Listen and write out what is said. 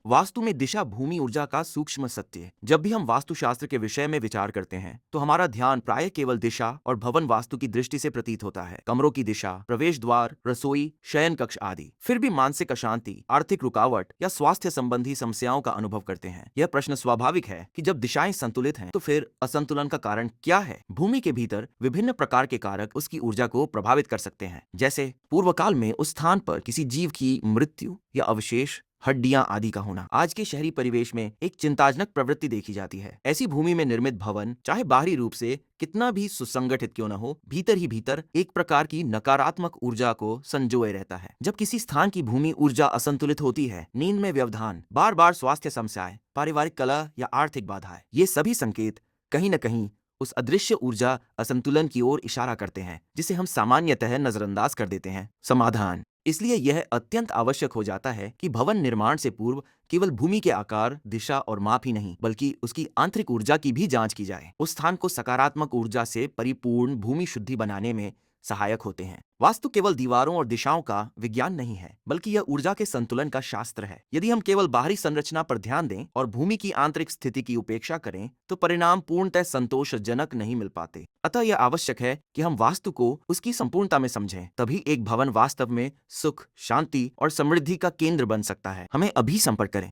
वास्तु में दिशा भूमि ऊर्जा का सूक्ष्म सत्य है। जब भी हम वास्तुशास्त्र के विषय में विचार करते हैं तो हमारा ध्यान प्रायः केवल दिशा और भवन वास्तु की दृष्टि से प्रतीत होता है। कमरों की दिशा, प्रवेश द्वार, रसोई, शयन कक्ष आदि। फिर भी मानसिक अशांति, आर्थिक रुकावट या स्वास्थ्य संबंधी समस्याओं का अनुभव करते हैं। यह प्रश्न स्वाभाविक है कि जब दिशाएं संतुलित हैं तो फिर असंतुलन का कारण क्या है। भूमि के भीतर विभिन्न प्रकार के कारक उसकी ऊर्जा को प्रभावित कर सकते हैं, जैसे पूर्व काल में उस स्थान पर किसी जीव की मृत्यु या अवशेष, हड्डियां आदि का होना। आज के शहरी परिवेश में एक चिंताजनक प्रवृत्ति देखी जाती है। ऐसी भूमि में निर्मित भवन चाहे बाहरी रूप से कितना भी सुसंगठित क्यों न हो, भीतर ही भीतर एक प्रकार की नकारात्मक ऊर्जा को संजोए रहता है। जब किसी स्थान की भूमि ऊर्जा असंतुलित होती है, नींद में व्यवधान, बार बार स्वास्थ्य समस्याएं, पारिवारिक कलह या आर्थिक बाधाएं, ये सभी संकेत कहीं न कहीं उस अदृश्य ऊर्जा असंतुलन की ओर इशारा करते हैं, जिसे हम सामान्यतः नजरअंदाज कर देते हैं। समाधान: इसलिए यह अत्यंत आवश्यक हो जाता है कि भवन निर्माण से पूर्व केवल भूमि के आकार, दिशा और माप ही नहीं, बल्कि उसकी आंतरिक ऊर्जा की भी जांच की जाए। उस स्थान को सकारात्मक ऊर्जा से परिपूर्ण भूमि शुद्धि बनाने में सहायक होते हैं। वास्तु केवल दीवारों और दिशाओं का विज्ञान नहीं है, बल्कि यह ऊर्जा के संतुलन का शास्त्र है। यदि हम केवल बाहरी संरचना पर ध्यान दें और भूमि की आंतरिक स्थिति की उपेक्षा करें तो परिणाम पूर्णतः संतोषजनक नहीं मिल पाते। अतः यह आवश्यक है कि हम वास्तु को उसकी संपूर्णता में समझें, तभी एक भवन वास्तव में सुख, शांति और समृद्धि का केंद्र बन सकता है। हमें अभी संपर्क करें।